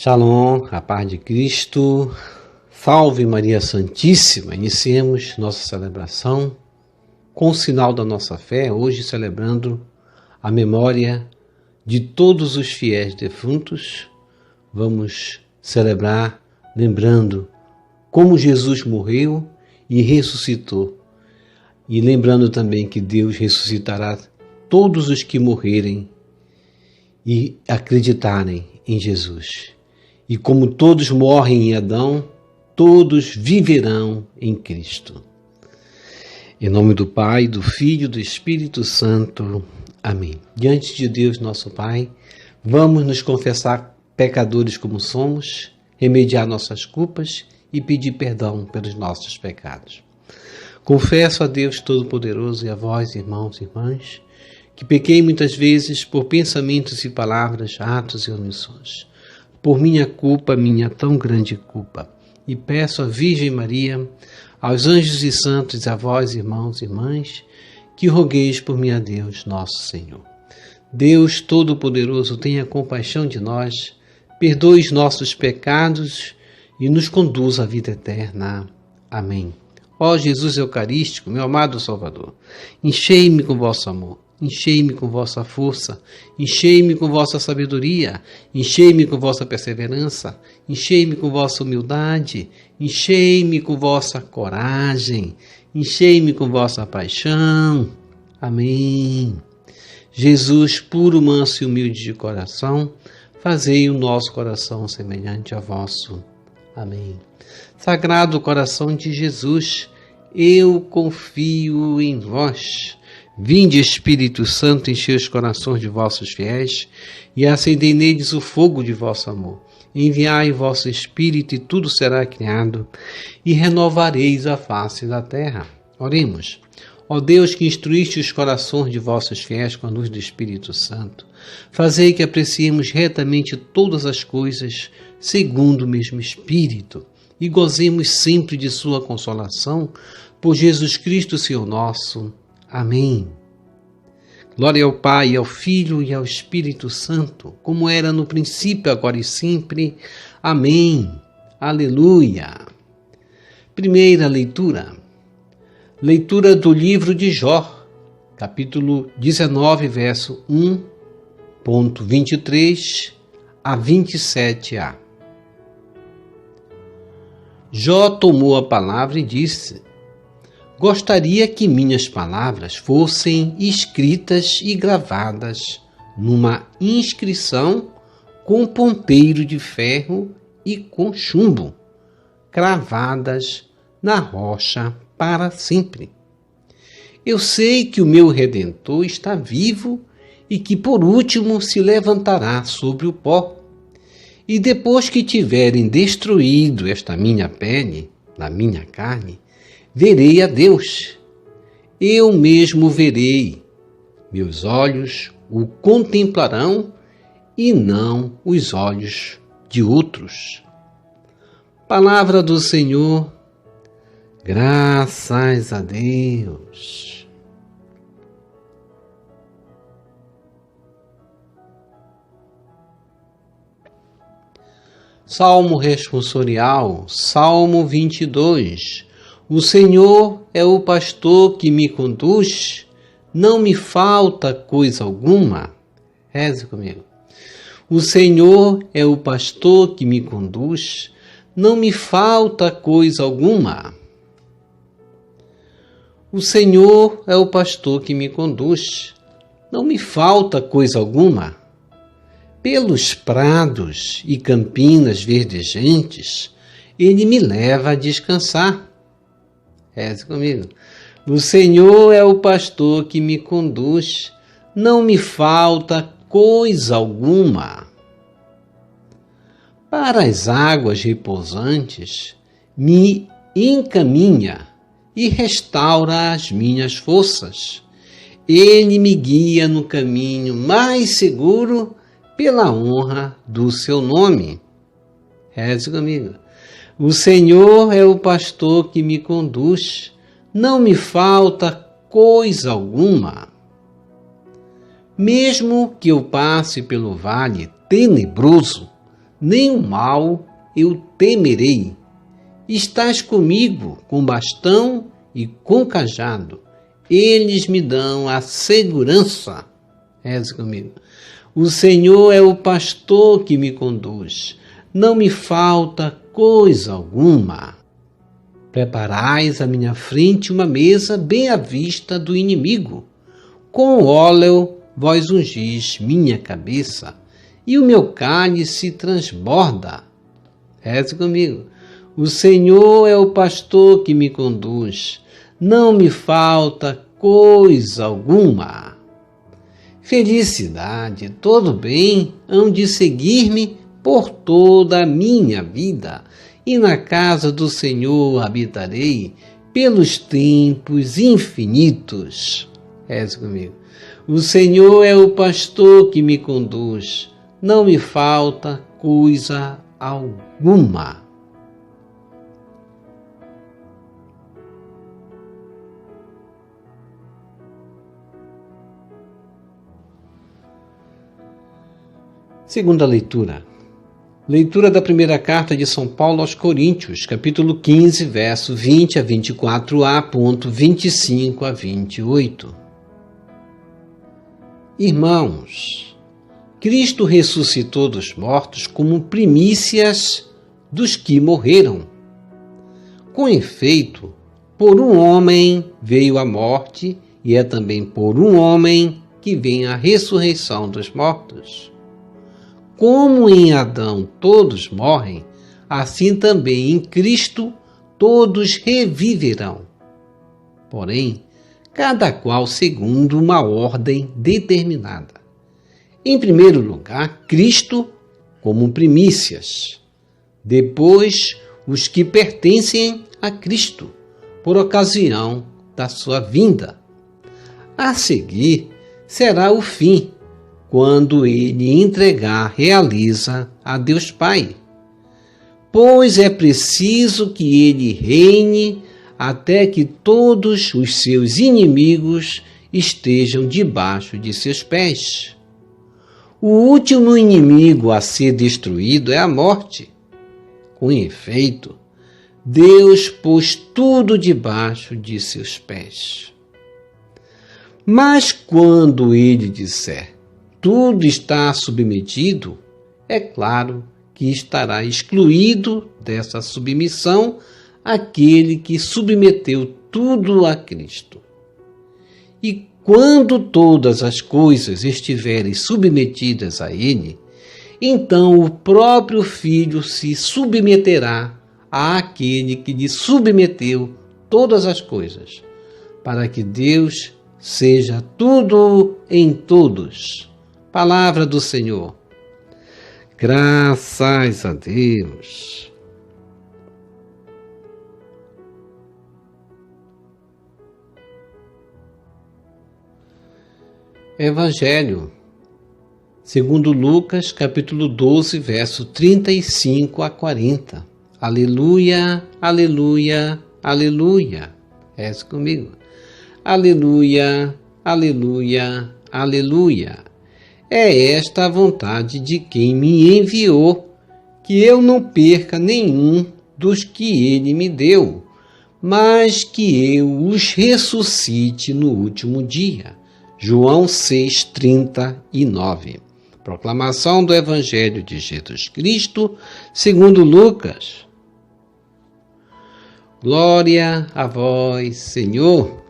Shalom, a paz de Cristo, salve Maria Santíssima. Iniciemos nossa celebração com o sinal da nossa fé, hoje celebrando a memória de todos os fiéis defuntos. Vamos celebrar lembrando como Jesus morreu e ressuscitou, e lembrando também que Deus ressuscitará todos os que morrerem e acreditarem em Jesus. E como todos morrem em Adão, todos viverão em Cristo. Em nome do Pai, do Filho e do Espírito Santo. Amém. Diante de Deus, nosso Pai, vamos nos confessar pecadores como somos, remediar nossas culpas e pedir perdão pelos nossos pecados. Confesso a Deus Todo-Poderoso e a vós, irmãos e irmãs, que pequei muitas vezes por pensamentos e palavras, atos e omissões. Por minha culpa, minha tão grande culpa. E peço à Virgem Maria, aos anjos e santos, a vós, irmãos e irmãs, que rogueis por mim a Deus, nosso Senhor. Deus Todo-Poderoso, tenha compaixão de nós, perdoe os nossos pecados e nos conduz à vida eterna. Amém. Ó Jesus Eucarístico, meu amado Salvador, enchei-me com vosso amor, enchei-me com vossa força, enchei-me com vossa sabedoria, enchei-me com vossa perseverança, enchei-me com vossa humildade, enchei-me com vossa coragem, enchei-me com vossa paixão. Amém. Jesus, puro, manso e humilde de coração, fazei o nosso coração semelhante a vosso. Amém. Sagrado coração de Jesus, eu confio em vós. Vinde, Espírito Santo, enchei os corações de vossos fiéis e acendei neles o fogo de vosso amor. Enviai vosso Espírito e tudo será criado e renovareis a face da terra. Oremos. Ó Deus, que instruíste os corações de vossos fiéis com a luz do Espírito Santo, fazei que apreciemos retamente todas as coisas segundo o mesmo Espírito e gozemos sempre de sua consolação por Jesus Cristo, Senhor nosso. Amém. Glória ao Pai, ao Filho e ao Espírito Santo, como era no princípio, agora e sempre. Amém. Aleluia. Primeira leitura. Leitura do livro de Jó, capítulo 19, verso 1.23 a 27a. Jó tomou a palavra e disse: gostaria que minhas palavras fossem escritas e gravadas numa inscrição com ponteiro de ferro e com chumbo, cravadas na rocha para sempre. Eu sei que o meu Redentor está vivo e que por último se levantará sobre o pó. E depois que tiverem destruído esta minha pele, na minha carne, verei a Deus. Eu mesmo verei. Meus olhos o contemplarão e não os olhos de outros. Palavra do Senhor. Graças a Deus. Salmo responsorial, Salmo 22. O Senhor é o pastor que me conduz, não me falta coisa alguma. Reze comigo. O Senhor é o pastor que me conduz, não me falta coisa alguma. O Senhor é o pastor que me conduz, não me falta coisa alguma. Pelos prados e campinas verdejantes, Ele me leva a descansar. Reze comigo. O Senhor é o pastor que me conduz, não me falta coisa alguma. Para as águas repousantes, me encaminha e restaura as minhas forças. Ele me guia no caminho mais seguro pela honra do seu nome. Reze comigo. O Senhor é o pastor que me conduz, não me falta coisa alguma. Mesmo que eu passe pelo vale tenebroso nenhum mal eu temerei. Estás comigo com bastão e com cajado. Eles me dão a segurança. Reze comigo. O Senhor é o pastor que me conduz. Não me falta coisa alguma. Preparais à minha frente uma mesa bem à vista do inimigo. Com óleo vós ungis minha cabeça, e o meu cálice transborda. Reze comigo. O Senhor é o pastor que me conduz. Não me falta coisa alguma. Felicidade, todo bem hão de seguir-me por toda a minha vida, e na casa do Senhor habitarei pelos tempos infinitos. Reze comigo. O Senhor é o pastor que me conduz, não me falta coisa alguma. Segunda leitura. Leitura da primeira carta de São Paulo aos Coríntios, capítulo 15, verso 20 a 24a, ponto 25 a 28. Irmãos, Cristo ressuscitou dos mortos como primícias dos que morreram. Com efeito, por um homem veio a morte, e é também por um homem que vem a ressurreição dos mortos. Como em Adão todos morrem, assim também em Cristo todos reviverão. Porém, cada qual segundo uma ordem determinada. Em primeiro lugar, Cristo como primícias. Depois, os que pertencem a Cristo, por ocasião da sua vinda. A seguir, será o fim, quando ele realiza a Deus Pai. Pois é preciso que ele reine até que todos os seus inimigos estejam debaixo de seus pés. O último inimigo a ser destruído é a morte. Com efeito, Deus pôs tudo debaixo de seus pés. Mas quando ele disser tudo está submetido, é claro que estará excluído dessa submissão aquele que submeteu tudo a Cristo. E quando todas as coisas estiverem submetidas a ele, então o próprio Filho se submeterá àquele que lhe submeteu todas as coisas, para que Deus seja tudo em todos. Palavra do Senhor. Graças a Deus. Evangelho, segundo Lucas, capítulo 12, verso 35 a 40. Aleluia, aleluia, aleluia. Reze comigo. Aleluia, aleluia, aleluia. É esta a vontade de quem me enviou, que eu não perca nenhum dos que ele me deu, mas que eu os ressuscite no último dia. João 6:39. Proclamação do Evangelho de Jesus Cristo, segundo Lucas. Glória a vós, Senhor.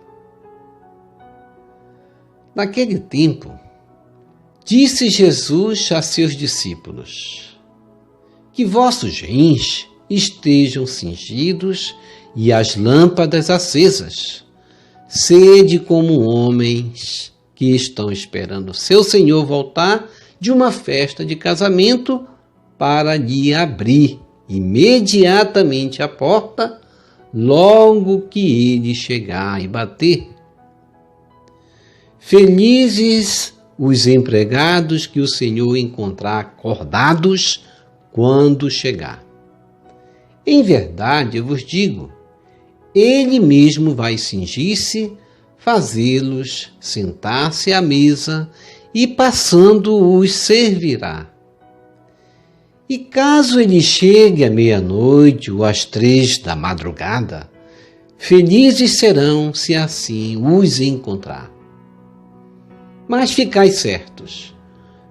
Naquele tempo, disse Jesus a seus discípulos: que vossos rins estejam cingidos e as lâmpadas acesas. Sede como homens que estão esperando seu Senhor voltar de uma festa de casamento para lhe abrir imediatamente a porta, logo que ele chegar e bater. Felizes os empregados que o Senhor encontrar acordados quando chegar. Em verdade, eu vos digo, ele mesmo vai cingir-se, fazê-los sentar-se à mesa e passando os servirá. E caso ele chegue à meia-noite ou às 3 da madrugada, felizes serão se assim os encontrar. Mas ficai certos,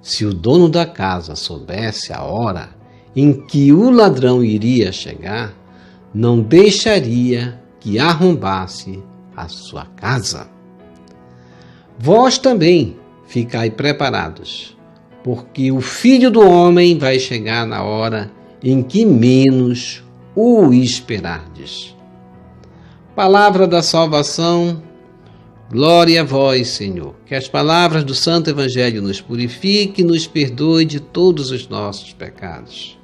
se o dono da casa soubesse a hora em que o ladrão iria chegar, não deixaria que arrombasse a sua casa. Vós também ficai preparados, porque o Filho do Homem vai chegar na hora em que menos o esperardes. Palavra da salvação, glória a vós, Senhor. Que as palavras do Santo Evangelho nos purifiquem e nos perdoe de todos os nossos pecados.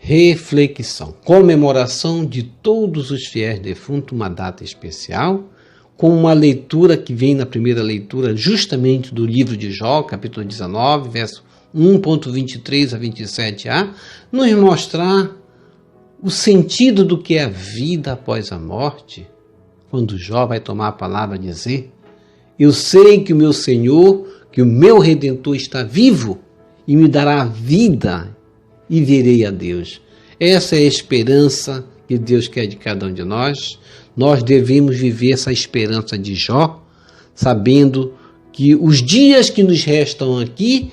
Reflexão, comemoração de todos os fiéis defuntos, uma data especial, com uma leitura que vem na primeira leitura justamente do livro de Jó, capítulo 19, verso 1.23 a 27a, nos mostrar o sentido do que é a vida após a morte, quando Jó vai tomar a palavra e dizer: eu sei que o meu Senhor, que o meu Redentor está vivo e me dará vida e verei a Deus. Essa é a esperança que Deus quer de cada um de nós. Nós devemos viver essa esperança de Jó, sabendo que os dias que nos restam aqui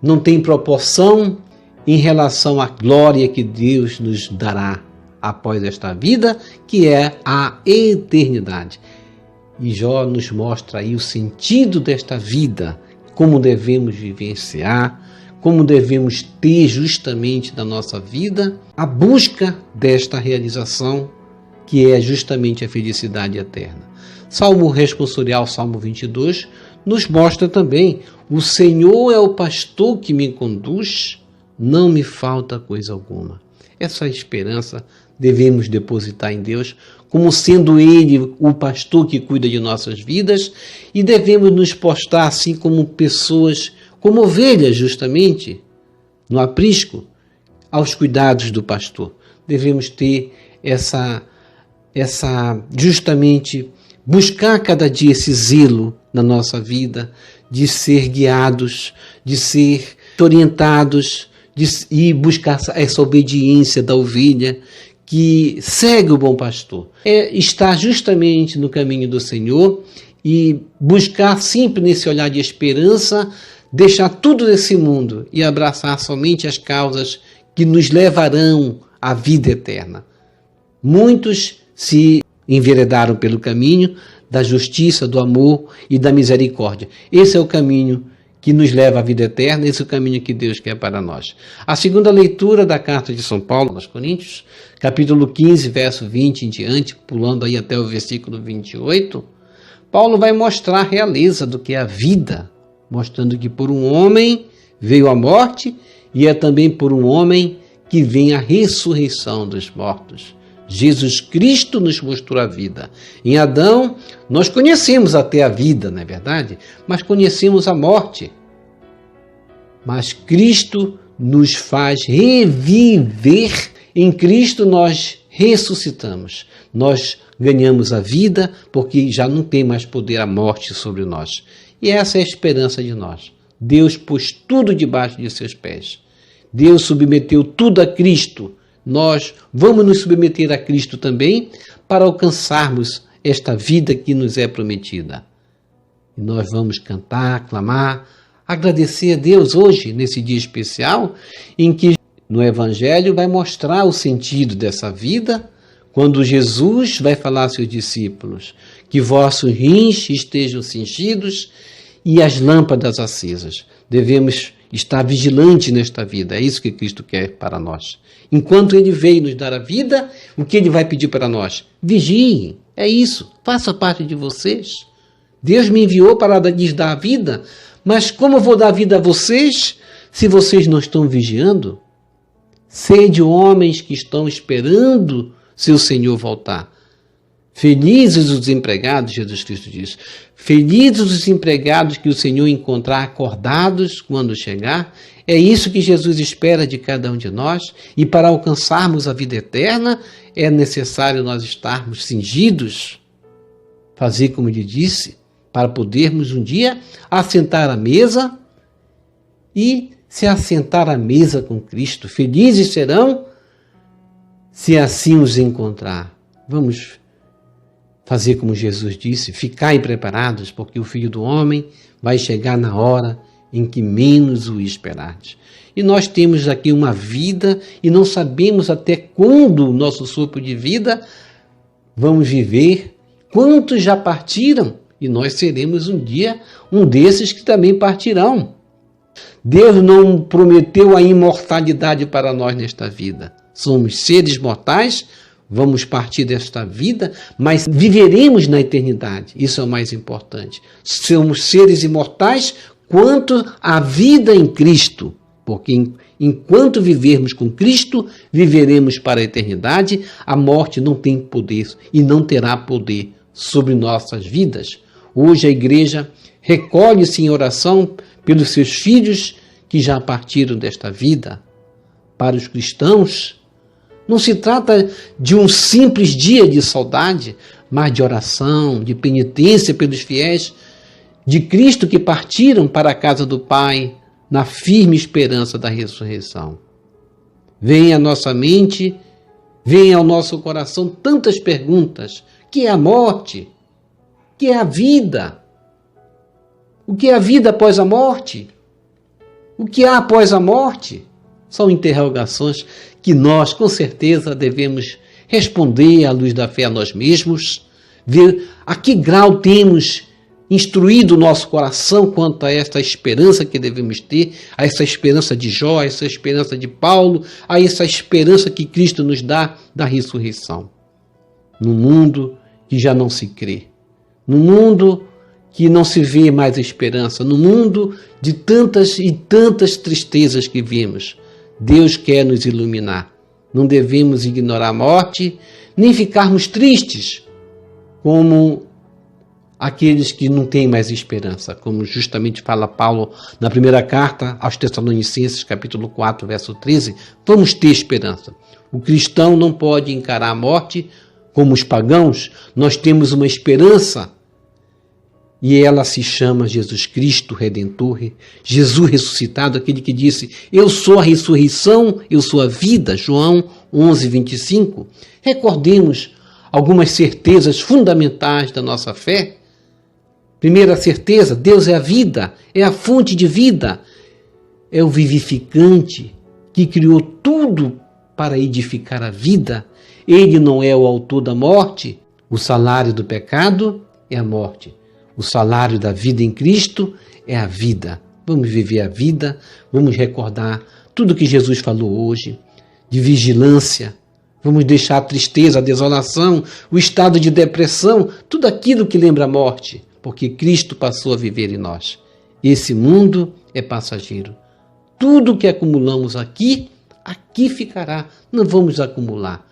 não têm proporção em relação à glória que Deus nos dará após esta vida, que é a eternidade. E Jó nos mostra aí o sentido desta vida, como devemos vivenciar, como devemos ter justamente na nossa vida a busca desta realização, que é justamente a felicidade eterna. Salmo responsorial, Salmo 22, nos mostra também: o Senhor é o pastor que me conduz, não me falta coisa alguma. Essa esperança devemos depositar em Deus, como sendo Ele o pastor que cuida de nossas vidas, e devemos nos postar assim como pessoas, como ovelhas justamente, no aprisco, aos cuidados do pastor. Devemos ter essa justamente, buscar cada dia esse zelo na nossa vida, de ser guiados, de ser orientados, e buscar essa obediência da ovelha que segue o bom pastor. É estar justamente no caminho do Senhor e buscar sempre nesse olhar de esperança, deixar tudo desse mundo e abraçar somente as causas que nos levarão à vida eterna. Muitos se enveredaram pelo caminho da justiça, do amor e da misericórdia. Esse é o caminho que nos leva à vida eterna, esse é o caminho que Deus quer para nós. A segunda leitura da carta de São Paulo aos Coríntios, capítulo 15, verso 20 em diante, pulando aí até o versículo 28, Paulo vai mostrar a realeza do que é a vida, mostrando que por um homem veio a morte e é também por um homem que vem a ressurreição dos mortos. Jesus Cristo nos mostrou a vida. Em Adão, nós conhecemos até a vida, não é verdade? Mas conhecemos a morte. Mas Cristo nos faz reviver. Em Cristo nós ressuscitamos. Nós ganhamos a vida porque já não tem mais poder a morte sobre nós. E essa é a esperança de nós. Deus pôs tudo debaixo de seus pés. Deus submeteu tudo a Cristo. Nós vamos nos submeter a Cristo também para alcançarmos esta vida que nos é prometida. E nós vamos cantar, clamar, agradecer a Deus hoje, nesse dia especial, em que no Evangelho vai mostrar o sentido dessa vida, quando Jesus vai falar aos seus discípulos que vossos rins estejam cingidos e as lâmpadas acesas. Devemos estar vigilantes nesta vida. É isso que Cristo quer para nós. Enquanto Ele veio nos dar a vida, o que Ele vai pedir para nós? Vigiem. É isso. Faça parte de vocês. Deus me enviou para lhes dar a vida, mas como eu vou dar vida a vocês se vocês não estão vigiando? Sede homens que estão esperando seu Senhor voltar. Felizes os empregados, Jesus Cristo diz, felizes os empregados que o Senhor encontrar acordados quando chegar. É isso que Jesus espera de cada um de nós, e para alcançarmos a vida eterna é necessário nós estarmos cingidos fazer como ele disse, para podermos um dia assentar à mesa e se assentar à mesa com Cristo. Felizes serão se assim os encontrar. Vamos fazer como Jesus disse, ficai preparados, porque o Filho do Homem vai chegar na hora em que menos o esperardes. E nós temos aqui uma vida e não sabemos até quando o nosso sopro de vida vamos viver. Quantos já partiram? E nós seremos um dia um desses que também partirão. Deus não prometeu a imortalidade para nós nesta vida. Somos seres mortais, vamos partir desta vida, mas viveremos na eternidade. Isso é o mais importante. Somos seres imortais quanto à vida em Cristo. Porque enquanto vivermos com Cristo, viveremos para a eternidade. A morte não tem poder e não terá poder sobre nossas vidas. Hoje a igreja recolhe-se em oração pelos seus filhos que já partiram desta vida. Para os cristãos, não se trata de um simples dia de saudade, mas de oração, de penitência pelos fiéis de Cristo que partiram para a casa do Pai, na firme esperança da ressurreição. Vem à nossa mente, vem ao nosso coração tantas perguntas. O que é a morte? O que é a vida? O que é a vida após a morte? O que há após a morte? São interrogações que nós, com certeza, devemos responder à luz da fé a nós mesmos, ver a que grau temos instruído o nosso coração quanto a esta esperança que devemos ter, a essa esperança de Jó, a essa esperança de Paulo, a essa esperança que Cristo nos dá da ressurreição. No mundo que já não se crê, no mundo que não se vê mais esperança, no mundo de tantas e tantas tristezas que vimos, Deus quer nos iluminar. Não devemos ignorar a morte, nem ficarmos tristes como aqueles que não têm mais esperança, como justamente fala Paulo na primeira carta aos Tessalonicenses, capítulo 4, verso 13, vamos ter esperança. O cristão não pode encarar a morte como os pagãos, nós temos uma esperança e ela se chama Jesus Cristo Redentor, Jesus ressuscitado, aquele que disse, eu sou a ressurreição, eu sou a vida, João 11, 25. Recordemos algumas certezas fundamentais da nossa fé. Primeira certeza, Deus é a vida, é a fonte de vida, é o vivificante que criou tudo para edificar a vida. Ele não é o autor da morte. O salário do pecado é a morte. O salário da vida em Cristo é a vida. Vamos viver a vida, vamos recordar tudo que Jesus falou hoje, de vigilância. Vamos deixar a tristeza, a desolação, o estado de depressão, tudo aquilo que lembra a morte, porque Cristo passou a viver em nós. Esse mundo é passageiro. Tudo que acumulamos aqui, aqui ficará. Não vamos acumular.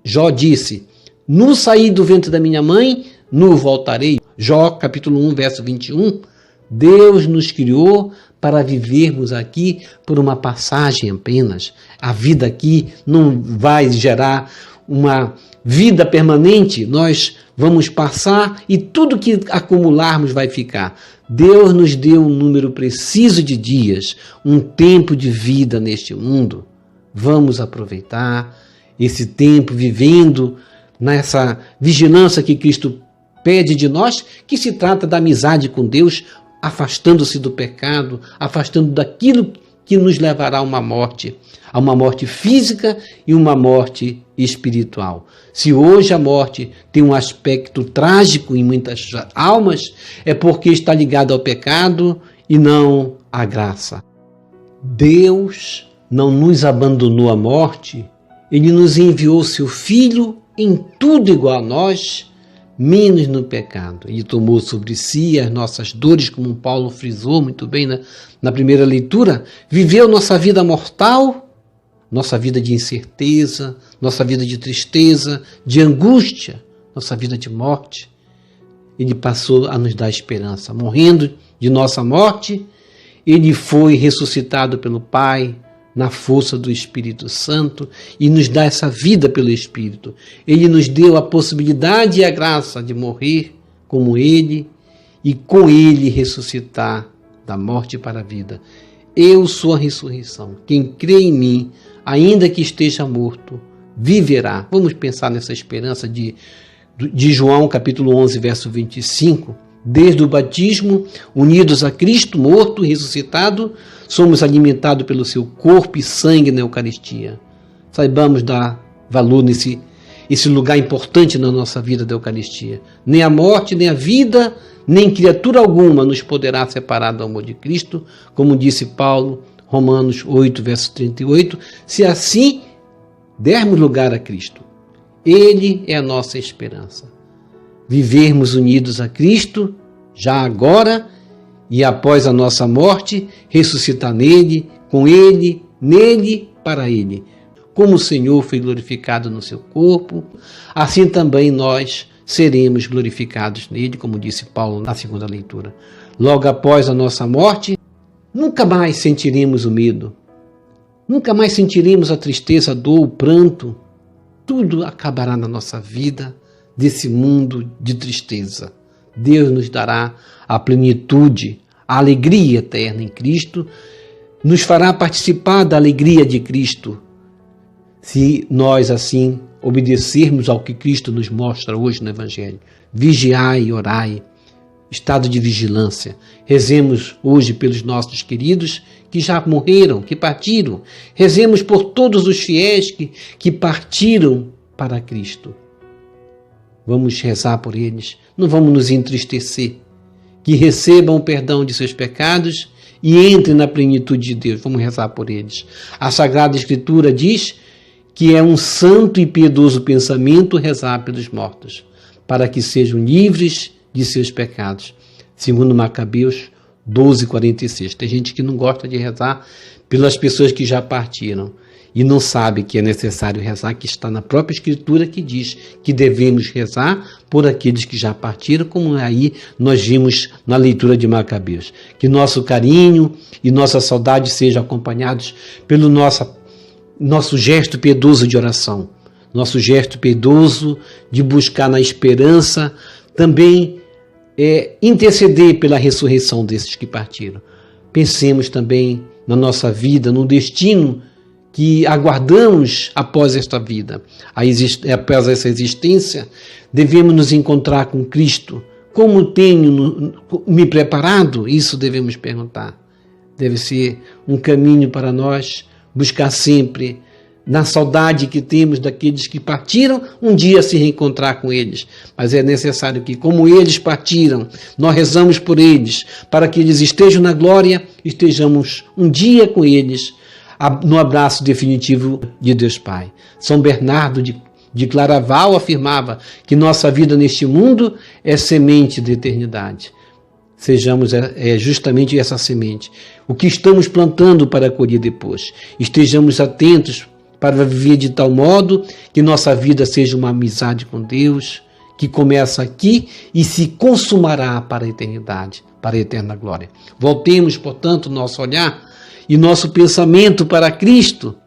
Jó disse, nu saí do ventre da minha mãe, nu voltarei. Jó, capítulo 1, verso 21. Deus nos criou para vivermos aqui por uma passagem apenas. A vida aqui não vai gerar uma vida permanente. Nós vamos passar e tudo que acumularmos vai ficar. Deus nos deu um número preciso de dias, um tempo de vida neste mundo. Vamos aproveitar esse tempo vivendo nessa vigilância que Cristo pede de nós, que se trata da amizade com Deus, afastando-se do pecado, afastando daquilo que nos levará a uma morte física e uma morte espiritual. Se hoje a morte tem um aspecto trágico em muitas almas, é porque está ligado ao pecado e não à graça. Deus não nos abandonou à morte, Ele nos enviou seu Filho em tudo igual a nós, menos no pecado. Ele tomou sobre si as nossas dores, como Paulo frisou muito bem na primeira leitura, viveu nossa vida mortal, nossa vida de incerteza, nossa vida de tristeza, de angústia, nossa vida de morte. Ele passou a nos dar esperança. Morrendo de nossa morte, ele foi ressuscitado pelo Pai, na força do Espírito Santo, e nos dá essa vida pelo Espírito. Ele nos deu a possibilidade e a graça de morrer como ele e com ele ressuscitar da morte para a vida. Eu sou a ressurreição. Quem crê em mim, ainda que esteja morto, viverá. Vamos pensar nessa esperança de João, capítulo 11, verso 25. Desde o batismo, unidos a Cristo, morto e ressuscitado, somos alimentados pelo seu corpo e sangue na Eucaristia. Saibamos dar valor nesse lugar importante na nossa vida da Eucaristia. Nem a morte, nem a vida, nem criatura alguma nos poderá separar do amor de Cristo, como disse Paulo, Romanos 8, verso 38, se assim dermos lugar a Cristo. Ele é a nossa esperança. Vivermos unidos a Cristo, já agora e após a nossa morte, ressuscitar nele, com ele, nele, para ele. Como o Senhor foi glorificado no seu corpo, assim também nós seremos glorificados nele, como disse Paulo na segunda leitura. Logo após a nossa morte, nunca mais sentiremos o medo, nunca mais sentiremos a tristeza, a dor, o pranto. Tudo acabará na nossa vida desse mundo de tristeza. Deus nos dará a plenitude, a alegria eterna em Cristo, nos fará participar da alegria de Cristo, se nós assim obedecermos ao que Cristo nos mostra hoje no Evangelho. Vigiai e orai, estado de vigilância. Rezemos hoje pelos nossos queridos que já morreram, que partiram. Rezemos por todos os fiéis que partiram para Cristo. Vamos rezar por eles, não vamos nos entristecer. Que recebam o perdão de seus pecados e entrem na plenitude de Deus. Vamos rezar por eles. A Sagrada Escritura diz que é um santo e piedoso pensamento rezar pelos mortos, para que sejam livres de seus pecados. Segundo Macabeus 12:46. Tem gente que não gosta de rezar pelas pessoas que já partiram e não sabe que é necessário rezar, que está na própria Escritura que diz que devemos rezar por aqueles que já partiram, como aí nós vimos na leitura de Macabeus. Que nosso carinho e nossa saudade sejam acompanhados pelo nosso gesto piedoso de oração, nosso gesto piedoso de buscar na esperança também interceder pela ressurreição desses que partiram. Pensemos também na nossa vida, no destino que aguardamos após esta vida. Após essa existência, devemos nos encontrar com Cristo. Como tenho me preparado? Isso devemos perguntar. Deve ser um caminho para nós buscar sempre, na saudade que temos daqueles que partiram, um dia se reencontrar com eles. Mas é necessário que, como eles partiram, nós rezamos por eles, para que eles estejam na glória, estejamos um dia com eles, no abraço definitivo de Deus Pai. São Bernardo de Claraval afirmava que nossa vida neste mundo é semente de eternidade. Sejamos justamente essa semente, o que estamos plantando para colher depois. Estejamos atentos para viver de tal modo que nossa vida seja uma amizade com Deus, que começa aqui e se consumará para a eternidade, para a eterna glória. Voltemos, portanto, nosso olhar e nosso pensamento para Cristo,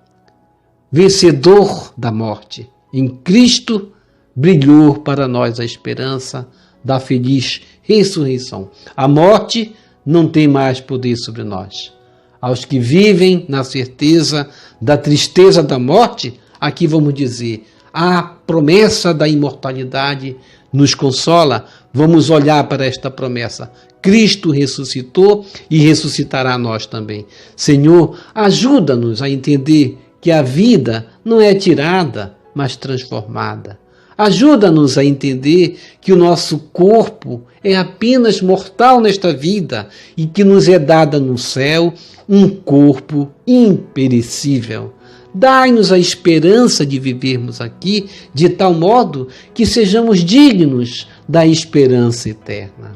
vencedor da morte. Em Cristo brilhou para nós a esperança da feliz ressurreição. A morte não tem mais poder sobre nós. Aos que vivem na certeza da tristeza da morte, aqui vamos dizer, a promessa da imortalidade nos consola. Vamos olhar para esta promessa. Cristo ressuscitou e ressuscitará nós também. Senhor, ajuda-nos a entender que a vida não é tirada, mas transformada. Ajuda-nos a entender que o nosso corpo é apenas mortal nesta vida e que nos é dada no céu um corpo imperecível. Dai-nos a esperança de vivermos aqui de tal modo que sejamos dignos da esperança eterna.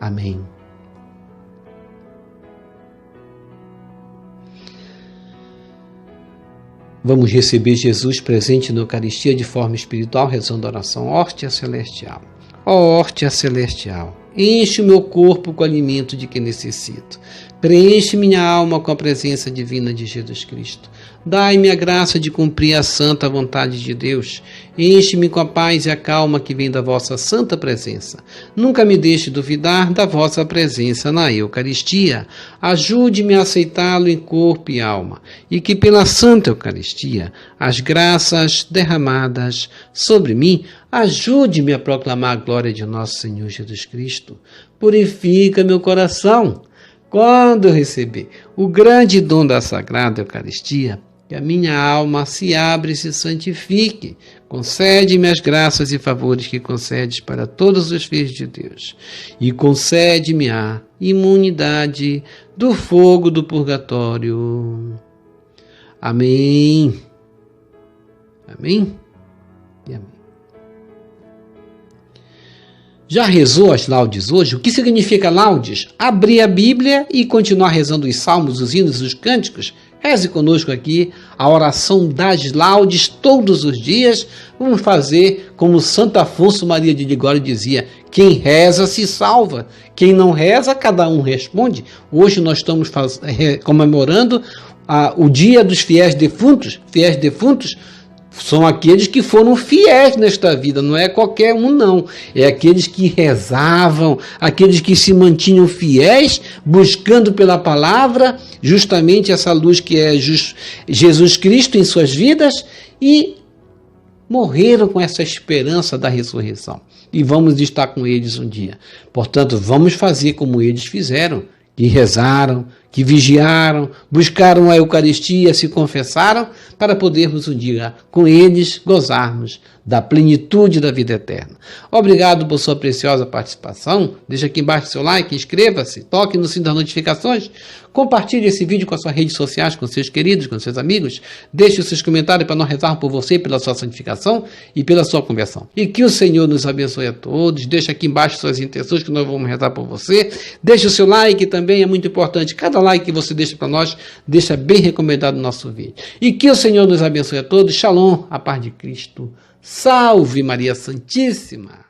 Amém. Vamos receber Jesus presente na Eucaristia de forma espiritual, rezando a oração Hóstia Celestial. Ó Hóstia Celestial, enche o meu corpo com o alimento de que necessito. Preenche minha alma com a presença divina de Jesus Cristo. Dai-me a graça de cumprir a santa vontade de Deus. Enche-me com a paz e a calma que vem da vossa santa presença. Nunca me deixe duvidar da vossa presença na Eucaristia. Ajude-me a aceitá-lo em corpo e alma, e que pela santa Eucaristia, as graças derramadas sobre mim, ajude-me a proclamar a glória de nosso Senhor Jesus Cristo. Purifica meu coração. Quando eu receber o grande dom da Sagrada Eucaristia, que a minha alma se abre e se santifique. Concede-me as graças e favores que concedes para todos os filhos de Deus. E concede-me a imunidade do fogo do purgatório. Amém. Amém e amém. Já rezou as laudes hoje? O que significa laudes? Abrir a Bíblia e continuar rezando os salmos, os hinos, os cânticos? Reze conosco aqui a oração das laudes todos os dias. Vamos fazer como Santo Afonso Maria de Ligório dizia: quem reza se salva, quem não reza, cada um responde. Hoje nós estamos comemorando o dia dos fiéis defuntos. Fiéis defuntos são aqueles que foram fiéis nesta vida, não é qualquer um não, é aqueles que rezavam, aqueles que se mantinham fiéis, buscando pela palavra, justamente essa luz que é Jesus Cristo em suas vidas, e morreram com essa esperança da ressurreição, e vamos estar com eles um dia. Portanto, vamos fazer como eles fizeram, que rezaram, que vigiaram, buscaram a Eucaristia, se confessaram, para podermos um dia com eles gozarmos da plenitude da vida eterna. Obrigado por sua preciosa participação. Deixe aqui embaixo seu like, inscreva-se, toque no sino das notificações, compartilhe esse vídeo com as suas redes sociais, com seus queridos, com seus amigos. Deixe os seus comentários para nós rezarmos por você, pela sua santificação e pela sua conversão. E que o Senhor nos abençoe a todos. Deixe aqui embaixo suas intenções que nós vamos rezar por você. Deixe o seu like também, é muito importante. Cada like que você deixa para nós, deixa bem recomendado o nosso vídeo. E que o Senhor nos abençoe a todos. Shalom, a paz de Cristo. Salve Maria Santíssima!